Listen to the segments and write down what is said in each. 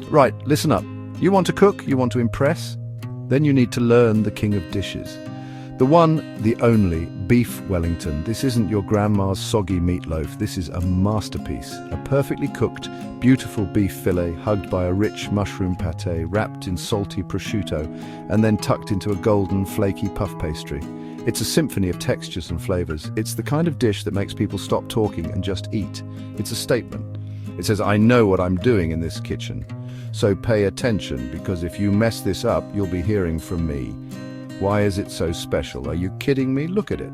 Right, listen up. You want to cook? You want to impress? Then you need to learn the king of dishes. The one, the only, beef Wellington. This isn't your grandma's soggy meatloaf. This is a masterpiece. A perfectly cooked, beautiful beef fillet hugged by a rich mushroom pâté wrapped in salty prosciutto and then tucked into a golden, flaky puff pastry. It's a symphony of textures and flavors. It's the kind of dish that makes people stop talking and just eat. It's a statement. It says, I know what I'm doing in this kitchen. So pay attention, because if you mess this up, you'll be hearing from me. Why is it so special? Are you kidding me? Look at it.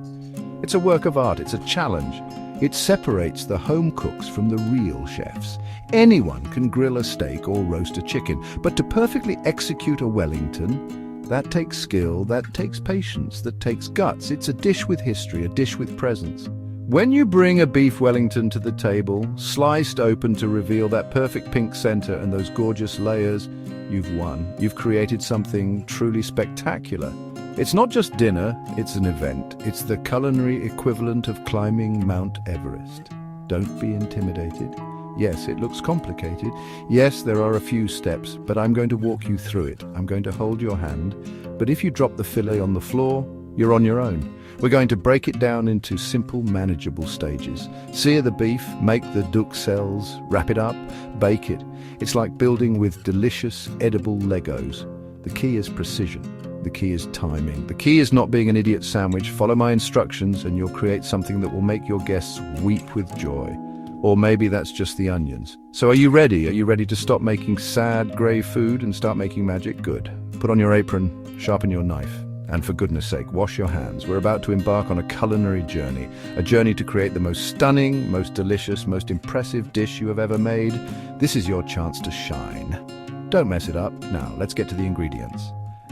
It's a work of art. It's a challenge. It separates the home cooks from the real chefs. Anyone can grill a steak or roast a chicken, but to perfectly execute a Wellington, that takes skill, that takes patience, that takes guts. It's a dish with history, a dish with presence. When you bring a beef Wellington to the table, sliced open to reveal that perfect pink center and those gorgeous layers, you've won. You've created something truly spectacular. It's not just dinner, it's an event. It's the culinary equivalent of climbing Mount Everest. Don't be intimidated. Yes, it looks complicated. Yes, there are a few steps, but I'm going to walk you through it. I'm going to hold your hand. But if you drop the fillet on the floor, you're on your own. We're going to break it down into simple, manageable stages. Sear the beef, make the duxelles, wrap it up, bake it. It's like building with delicious, edible Legos. The key is precision. The key is timing. The key is not being an idiot sandwich. Follow my instructions and you'll create something that will make your guests weep with joy. Or maybe that's just the onions. So are you ready? Are you ready to stop making sad, grey food and start making magic? Good. Put on your apron, sharpen your knife. And for goodness sake, wash your hands. We're about to embark on a culinary journey. A journey to create the most stunning, most delicious, most impressive dish you have ever made. This is your chance to shine. Don't mess it up. Now, let's get to the ingredients.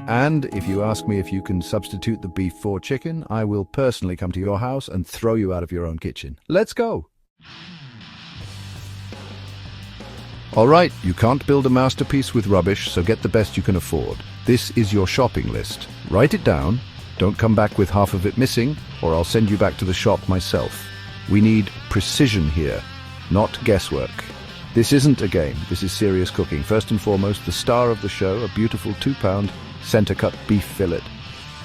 And if you ask me if you can substitute the beef for chicken, I will personally come to your house and throw you out of your own kitchen. Let's go! All right, you can't build a masterpiece with rubbish, so get the best you can afford. This is your shopping list. Write it down. Don't come back with half of it missing, or I'll send you back to the shop myself. We need precision here, not guesswork. This isn't a game. This is serious cooking. First and foremost, the star of the show, a beautiful 2-pound center-cut beef fillet.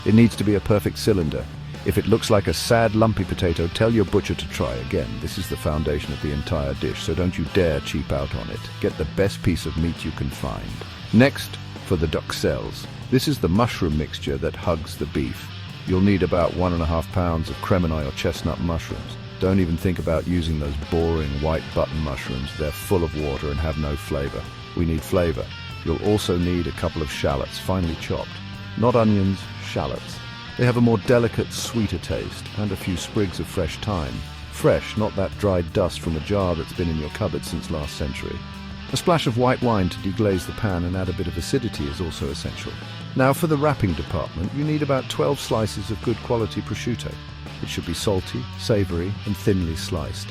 It needs to be a perfect cylinder. If it looks like a sad, lumpy potato, tell your butcher to try again. This is the foundation of the entire dish, so don't you dare cheap out on it. Get the best piece of meat you can find. Next, for the duxelles. This is the mushroom mixture that hugs the beef. You'll need about 1.5 pounds of Cremonai or chestnut mushrooms. Don't even think about using those boring white button mushrooms. They're full of water and have no flavor. We need flavor. You'll also need a couple of shallots, finely chopped. Not onions, shallots. They have a more delicate, sweeter taste, and a few sprigs of fresh thyme. Fresh, not that dried dust from a jar that's been in your cupboard since last century. A splash of white wine to deglaze the pan and add a bit of acidity is also essential. Now for the wrapping department, you need about 12 slices of good quality prosciutto. It should be salty, savory, and thinly sliced.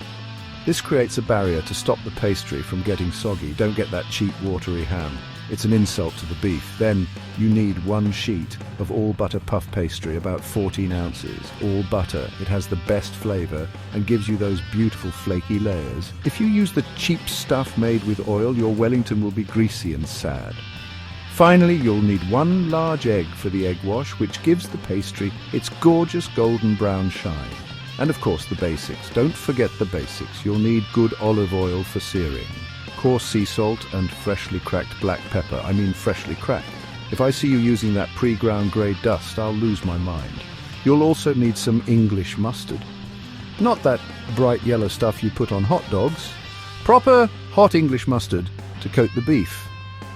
This creates a barrier to stop the pastry from getting soggy. Don't get that cheap, watery ham. It's an insult to the beef. Then you need 1 sheet of all butter puff pastry, about 14 ounces. All butter. It has the best flavor and gives you those beautiful flaky layers. If you use the cheap stuff made with oil, your Wellington will be greasy and sad. Finally, you'll need 1 large egg for the egg wash, which gives the pastry its gorgeous golden brown shine. And of course the basics. Don't forget the basics. You'll need good olive oil for searing, coarse sea salt and freshly cracked black pepper. I mean freshly cracked. If I see you using that pre-ground grey dust, I'll lose my mind. You'll also need some English mustard. Not that bright yellow stuff you put on hot dogs. Proper hot English mustard to coat the beef.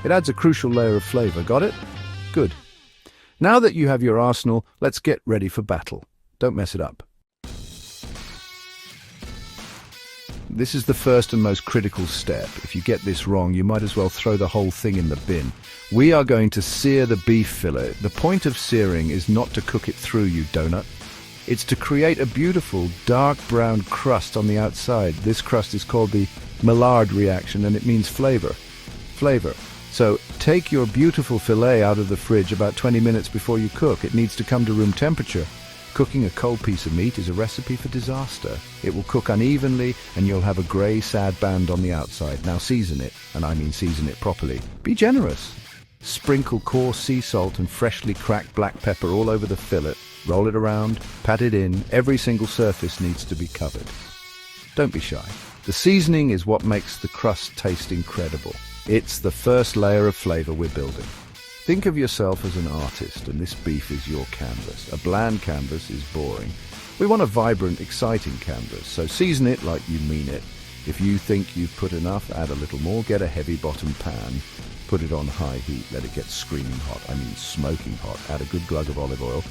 It adds a crucial layer of flavour. Got it? Good. Now that you have your arsenal, let's get ready for battle. Don't mess it up. This is the first and most critical step. If you get this wrong, you might as well throw the whole thing in the bin. We are going to sear the beef fillet. The point of searing is not to cook it through, you donut. It's to create a beautiful dark brown crust on the outside. This crust is called the Maillard reaction, and it means flavor. Flavor. So take your beautiful fillet out of the fridge about 20 minutes before you cook. It needs to come to room temperature. Cooking a cold piece of meat is a recipe for disaster. It will cook unevenly and you'll have a grey, sad band on the outside. Now season it, and I mean season it properly. Be generous. Sprinkle coarse sea salt and freshly cracked black pepper all over the fillet. Roll it around, pat it in. Every single surface needs to be covered. Don't be shy. The seasoning is what makes the crust taste incredible. It's the first layer of flavor we're building. Think of yourself as an artist, and this beef is your canvas. A bland canvas is boring. We want a vibrant, exciting canvas, so season it like you mean it. If you think you've put enough, add a little more. Get a heavy bottom pan. Put it on high heat. Let it get screaming hot. I mean smoking hot. Add a good glug of olive oil.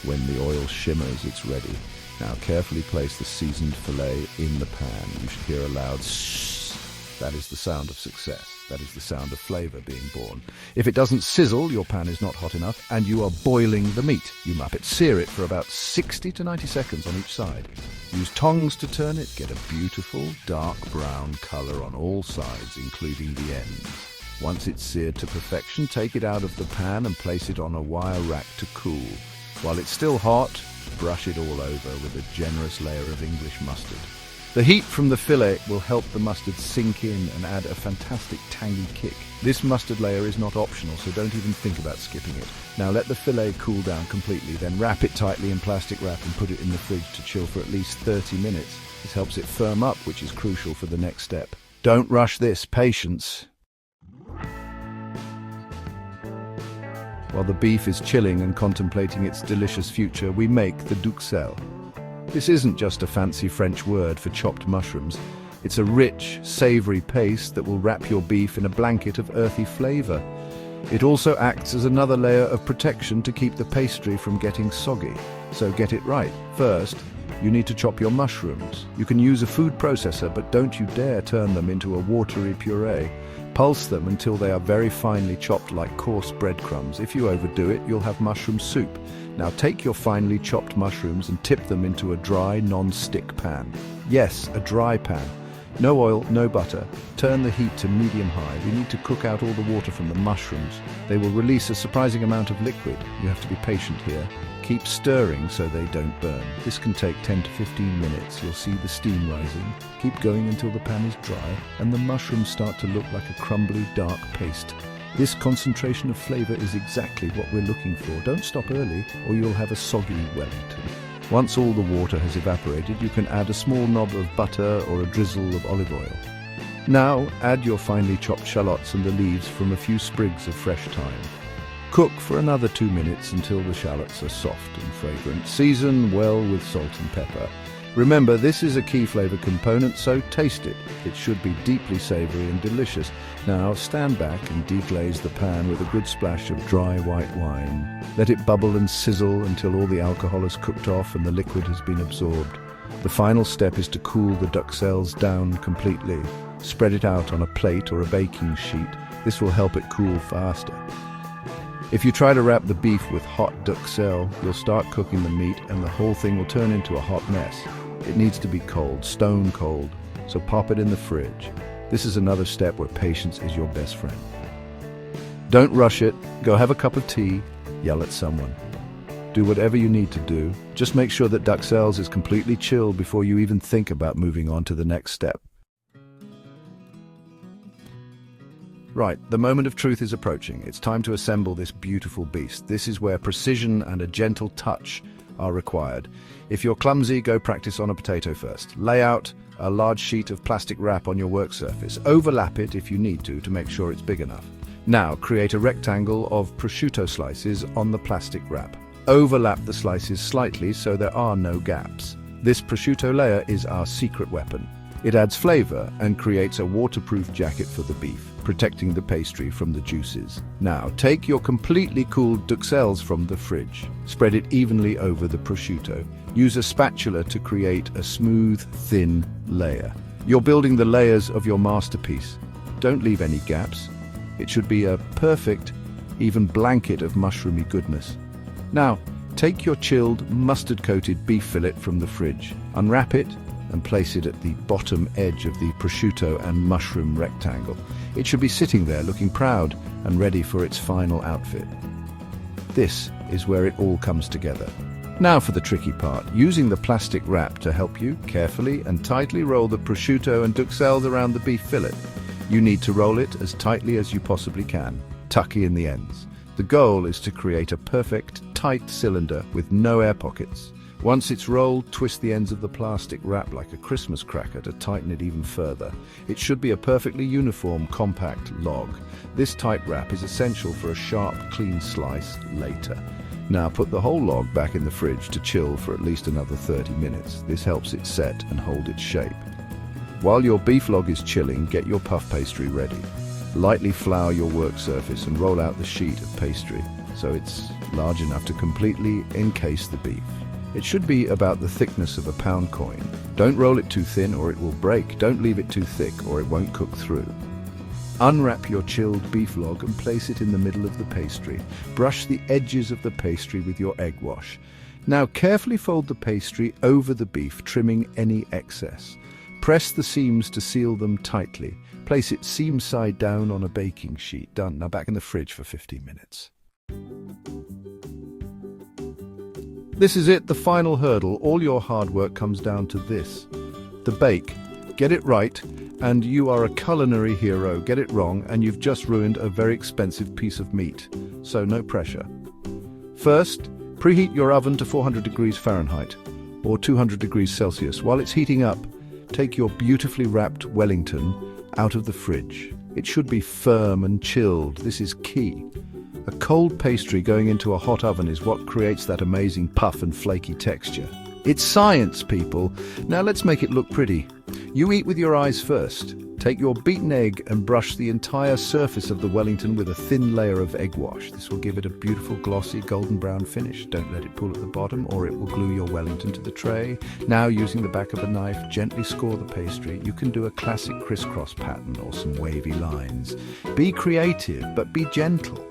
When the oil shimmers, it's ready. Now carefully place the seasoned fillet in the pan. You should hear a loud shh. That is the sound of success. That is the sound of flavor being born. If it doesn't sizzle, your pan is not hot enough, and you are boiling the meat. You map it. Sear it for about 60 to 90 seconds on each side. Use tongs to turn it. Get a beautiful dark brown color on all sides, including the ends. Once it's seared to perfection, take it out of the pan and place it on a wire rack to cool. While it's still hot, brush it all over with a generous layer of English mustard. The heat from the fillet will help the mustard sink in and add a fantastic tangy kick. This mustard layer is not optional, so don't even think about skipping it. Now let the fillet cool down completely, then wrap it tightly in plastic wrap and put it in the fridge to chill for at least 30 minutes. This helps it firm up, which is crucial for the next step. Don't rush this. Patience. While the beef is chilling and contemplating its delicious future, we make the duxelles. This isn't just a fancy French word for chopped mushrooms. It's a rich, savory paste that will wrap your beef in a blanket of earthy flavor. It also acts as another layer of protection to keep the pastry from getting soggy. So get it right. First, you need to chop your mushrooms. You can use a food processor, but don't you dare turn them into a watery puree. Pulse them until they are very finely chopped like coarse breadcrumbs. If you overdo it, you'll have mushroom soup. Now take your finely chopped mushrooms and tip them into a dry, non-stick pan. Yes, a dry pan. No oil, no butter. Turn the heat to medium-high. We need to cook out all the water from the mushrooms. They will release a surprising amount of liquid. You have to be patient here. Keep stirring so they don't burn. This can take 10 to 15 minutes. You'll see the steam rising. Keep going until the pan is dry and the mushrooms start to look like a crumbly, dark paste. This concentration of flavor is exactly what we're looking for. Don't stop early or you'll have a soggy Wellington. Once all the water has evaporated, you can add a small knob of butter or a drizzle of olive oil. Now add your finely chopped shallots and the leaves from a few sprigs of fresh thyme. Cook for another 2 minutes until the shallots are soft and fragrant. Season well with salt and pepper. Remember, this is a key flavor component, so taste it. It should be deeply savory and delicious. Now stand back and deglaze the pan with a good splash of dry white wine. Let it bubble and sizzle until all the alcohol is cooked off and the liquid has been absorbed. The final step is to cool the duxelles down completely. Spread it out on a plate or a baking sheet. This will help it cool faster. If you try to wrap the beef with hot duxelles, you'll start cooking the meat and the whole thing will turn into a hot mess. It needs to be cold, stone cold, so pop it in the fridge. This is another step where patience is your best friend. Don't rush it. Go have a cup of tea. Yell at someone. Do whatever you need to do. Just make sure that duxelles is completely chilled before you even think about moving on to the next step. Right, the moment of truth is approaching. It's time to assemble this beautiful beast. This is where precision and a gentle touch are required. If you're clumsy, go practice on a potato first. Lay out a large sheet of plastic wrap on your work surface. Overlap it if you need to make sure it's big enough. Now, create a rectangle of prosciutto slices on the plastic wrap. Overlap the slices slightly so there are no gaps. This prosciutto layer is our secret weapon. It adds flavor and creates a waterproof jacket for the beef, protecting the pastry from the juices. Now, take your completely cooled duxelles from the fridge. Spread it evenly over the prosciutto. Use a spatula to create a smooth, thin layer. You're building the layers of your masterpiece. Don't leave any gaps. It should be a perfect, even blanket of mushroomy goodness. Now, take your chilled, mustard-coated beef fillet from the fridge. Unwrap it and place it at the bottom edge of the prosciutto and mushroom rectangle. It should be sitting there looking proud and ready for its final outfit. This is where it all comes together. Now for the tricky part, using the plastic wrap to help you, carefully and tightly roll the prosciutto and duxelles around the beef fillet. You need to roll it as tightly as you possibly can, tucky in the ends. The goal is to create a perfect, tight cylinder with no air pockets. Once it's rolled, twist the ends of the plastic wrap like a Christmas cracker to tighten it even further. It should be a perfectly uniform, compact log. This tight wrap is essential for a sharp, clean slice later. Now put the whole log back in the fridge to chill for at least another 30 minutes. This helps it set and hold its shape. While your beef log is chilling, get your puff pastry ready. Lightly flour your work surface and roll out the sheet of pastry so it's large enough to completely encase the beef. It should be about the thickness of a pound coin. Don't roll it too thin or it will break. Don't leave it too thick or it won't cook through. Unwrap your chilled beef log and place it in the middle of the pastry. Brush the edges of the pastry with your egg wash. Now carefully fold the pastry over the beef, trimming any excess. Press the seams to seal them tightly. Place it seam side down on a baking sheet. Done. Now back in the fridge for 15 minutes. This is it, the final hurdle. All your hard work comes down to this. The bake. Get it right, and you are a culinary hero. Get it wrong, and you've just ruined a very expensive piece of meat. So no pressure. First, preheat your oven to 400 degrees Fahrenheit, or 200 degrees Celsius. While it's heating up, take your beautifully wrapped Wellington out of the fridge. It should be firm and chilled. This is key. A cold pastry going into a hot oven is what creates that amazing puff and flaky texture. It's science, people. Now let's make it look pretty. You eat with your eyes first. Take your beaten egg and brush the entire surface of the Wellington with a thin layer of egg wash. This will give it a beautiful, glossy, golden brown finish. Don't let it pool at the bottom or it will glue your Wellington to the tray. Now, using the back of a knife, gently score the pastry. You can do a classic crisscross pattern or some wavy lines. Be creative, but be gentle.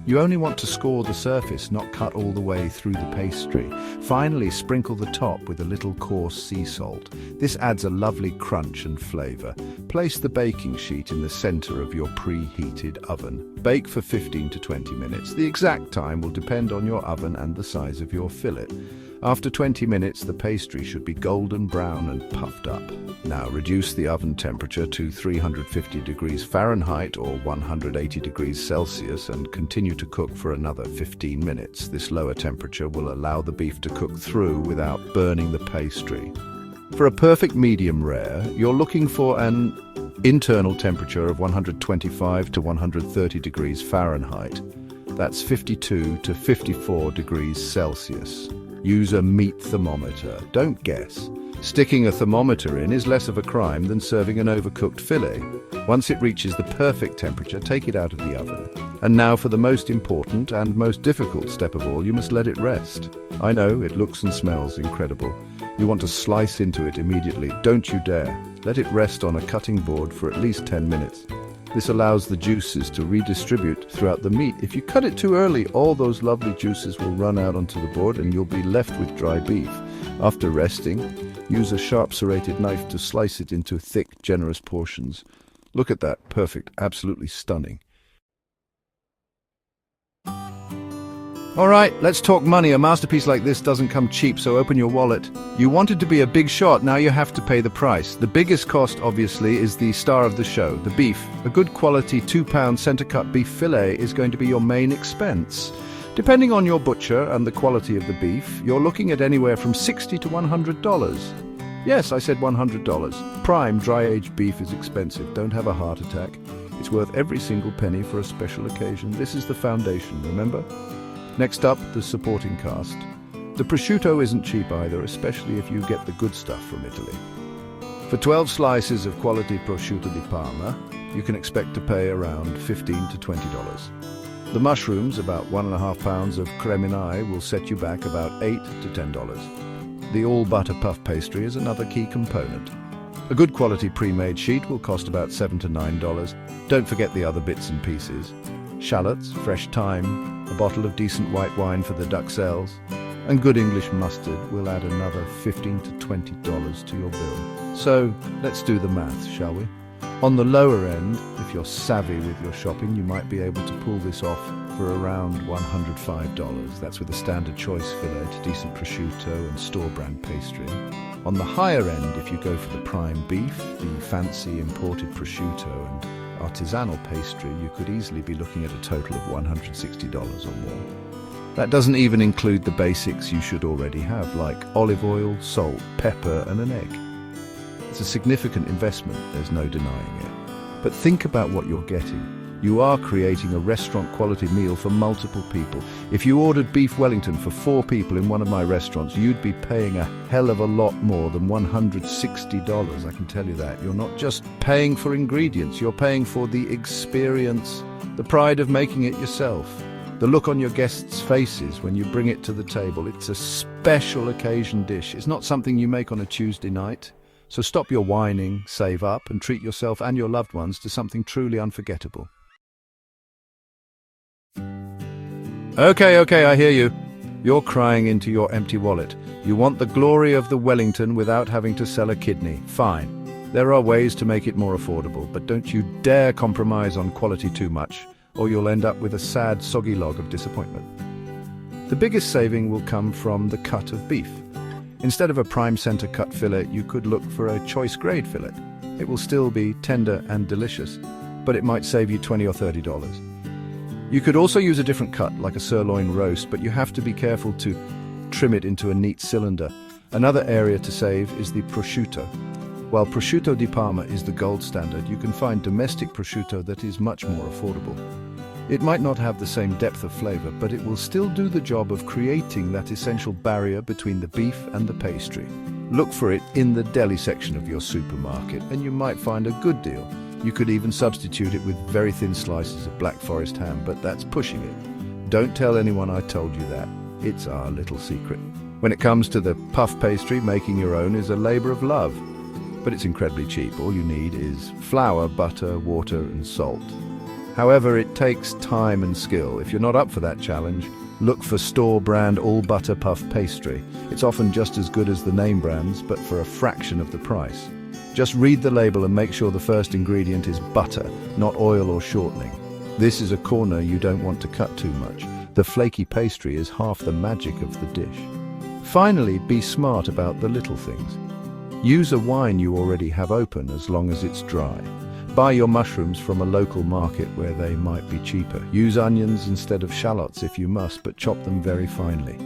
You only want to score the surface, not cut all the way through the pastry. Finally, sprinkle the top with a little coarse sea salt. This adds a lovely crunch and flavor. Place the baking sheet in the center of your preheated oven. Bake for 15 to 20 minutes. The exact time will depend on your oven and the size of your fillet. After 20 minutes, the pastry should be golden brown and puffed up. Now reduce the oven temperature to 350 degrees Fahrenheit or 180 degrees Celsius and continue to cook for another 15 minutes. This lower temperature will allow the beef to cook through without burning the pastry. For a perfect medium rare, you're looking for an internal temperature of 125 to 130 degrees Fahrenheit. That's 52 to 54 degrees Celsius. Use a meat thermometer. Don't guess. Sticking a thermometer in is less of a crime than serving an overcooked fillet. Once it reaches the perfect temperature, take it out of the oven. And now for the most important and most difficult step of all, you must let it rest. I know, it looks and smells incredible. You want to slice into it immediately. Don't you dare. Let it rest on a cutting board for at least 10 minutes. This allows the juices to redistribute throughout the meat. If you cut it too early, all those lovely juices will run out onto the board and you'll be left with dry beef. After resting, use a sharp serrated knife to slice it into thick, generous portions. Look at that. Perfect. Absolutely stunning. All right, let's talk money. A masterpiece like this doesn't come cheap, so open your wallet. You wanted to be a big shot, now you have to pay the price. The biggest cost, obviously, is the star of the show, the beef. A good quality 2-pound center-cut beef fillet is going to be your main expense. Depending on your butcher and the quality of the beef, you're looking at anywhere from $60 to $100. Yes, I said $100. Prime dry-aged beef is expensive. Don't have a heart attack. It's worth every single penny for a special occasion. This is the foundation, remember? Next up, the supporting cast. The prosciutto isn't cheap either, especially if you get the good stuff from Italy. For 12 slices of quality prosciutto di Parma, you can expect to pay around $15 to $20. The mushrooms, about 1.5 pounds of creminai, will set you back about $8 to $10. The all-butter puff pastry is another key component. A good quality pre-made sheet will cost about $7 to $9. Don't forget the other bits and pieces. Shallots, fresh thyme, a bottle of decent white wine for the duxelles, and good English mustard will add another $15 to $20 to your bill. So, let's do the math, shall we? On the lower end, if you're savvy with your shopping, you might be able to pull this off for around $105. That's with a standard choice fillet, decent prosciutto and store-brand pastry. On the higher end, if you go for the prime beef, the fancy imported prosciutto and artisanal pastry, you could easily be looking at a total of $160 or more. That doesn't even include the basics you should already have, like olive oil, salt, pepper and an egg. It's a significant investment, there's no denying it. But think about what you're getting. You are creating a restaurant-quality meal for multiple people. If you ordered beef Wellington for 4 people in one of my restaurants, you'd be paying a hell of a lot more than $160, I can tell you that. You're not just paying for ingredients, you're paying for the experience, the pride of making it yourself, the look on your guests' faces when you bring it to the table. It's a special occasion dish. It's not something you make on a Tuesday night. So stop your whining, save up, and treat yourself and your loved ones to something truly unforgettable. Okay, I hear you. You're crying into your empty wallet. You want the glory of the Wellington without having to sell a kidney. Fine. There are ways to make it more affordable, but don't you dare compromise on quality too much, or you'll end up with a sad, soggy log of disappointment. The biggest saving will come from the cut of beef. Instead of a prime center cut fillet, you could look for a choice grade fillet. It will still be tender and delicious, but it might save you $20 or $30. You could also use a different cut, like a sirloin roast, but you have to be careful to trim it into a neat cylinder. Another area to save is the prosciutto. While prosciutto di Parma is the gold standard, you can find domestic prosciutto that is much more affordable. It might not have the same depth of flavor, but it will still do the job of creating that essential barrier between the beef and the pastry. Look for it in the deli section of your supermarket, and you might find a good deal. You could even substitute it with very thin slices of Black Forest ham, but that's pushing it. Don't tell anyone I told you that. It's our little secret. When it comes to the puff pastry, making your own is a labor of love, but it's incredibly cheap. All you need is flour, butter, water, and salt. However, it takes time and skill. If you're not up for that challenge, look for store-brand all-butter puff pastry. It's often just as good as the name brands, but for a fraction of the price. Just read the label and make sure the first ingredient is butter, not oil or shortening. This is a corner you don't want to cut too much. The flaky pastry is half the magic of the dish. Finally, be smart about the little things. Use a wine you already have open as long as it's dry. Buy your mushrooms from a local market where they might be cheaper. Use onions instead of shallots if you must, but chop them very finely.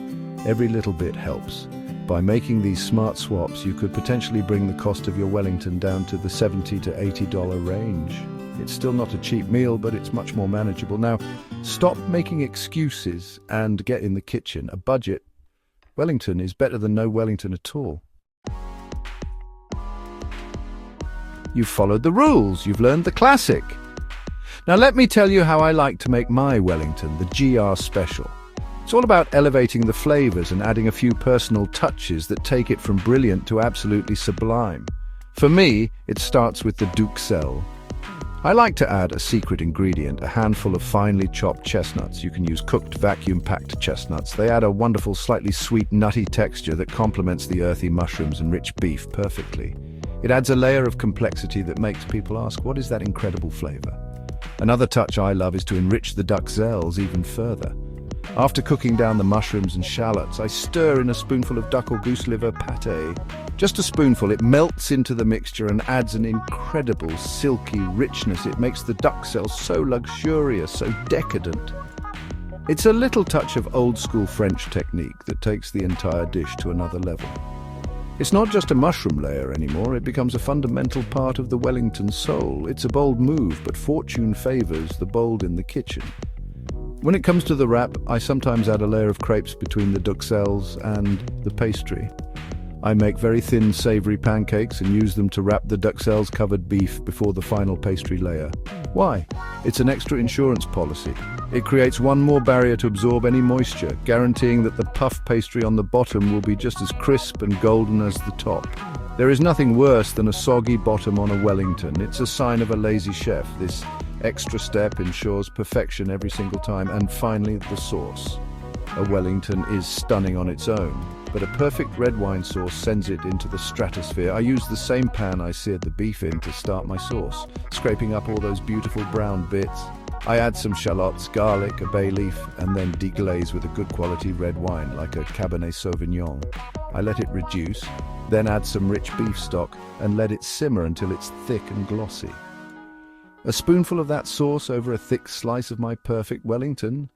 Every little bit helps. By making these smart swaps, you could potentially bring the cost of your Wellington down to the $70 to $80 range. It's still not a cheap meal, but it's much more manageable. Now, stop making excuses and get in the kitchen. A budget Wellington is better than no Wellington at all. You've followed the rules, you've learned the classic. Now let me tell you how I like to make my Wellington, the GR Special. It's all about elevating the flavors and adding a few personal touches that take it from brilliant to absolutely sublime. For me, it starts with the duxelle. I like to add a secret ingredient, a handful of finely chopped chestnuts. You can use cooked, vacuum-packed chestnuts. They add a wonderful, slightly sweet, nutty texture that complements the earthy mushrooms and rich beef perfectly. It adds a layer of complexity that makes people ask, what is that incredible flavor? Another touch I love is to enrich the duxelles even further. After cooking down the mushrooms and shallots, I stir in a spoonful of duck or goose liver pâté. Just a spoonful, it melts into the mixture and adds an incredible silky richness. It makes the duxelles so luxurious, so decadent. It's a little touch of old-school French technique that takes the entire dish to another level. It's not just a mushroom layer anymore, it becomes a fundamental part of the Wellington soul. It's a bold move, but fortune favors the bold in the kitchen. When it comes to the wrap, I sometimes add a layer of crepes between the duxelles and the pastry. I make very thin, savory pancakes and use them to wrap the duxelles-covered beef before the final pastry layer. Why? It's an extra insurance policy. It creates one more barrier to absorb any moisture, guaranteeing that the puff pastry on the bottom will be just as crisp and golden as the top. There is nothing worse than a soggy bottom on a Wellington. It's a sign of a lazy chef. This extra step ensures perfection every single time. And finally, the sauce. A Wellington is stunning on its own, but a perfect red wine sauce sends it into the stratosphere. I use the same pan I seared the beef in to start my sauce, scraping up all those beautiful brown bits. I add some shallots, garlic, a bay leaf, and then deglaze with a good quality red wine like a Cabernet Sauvignon. I let it reduce, then add some rich beef stock and let it simmer until it's thick and glossy. A spoonful of that sauce over a thick slice of my perfect Wellington.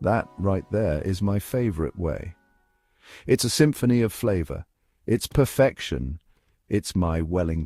That right there is my favorite way. It's a symphony of flavor. It's perfection. It's my Wellington.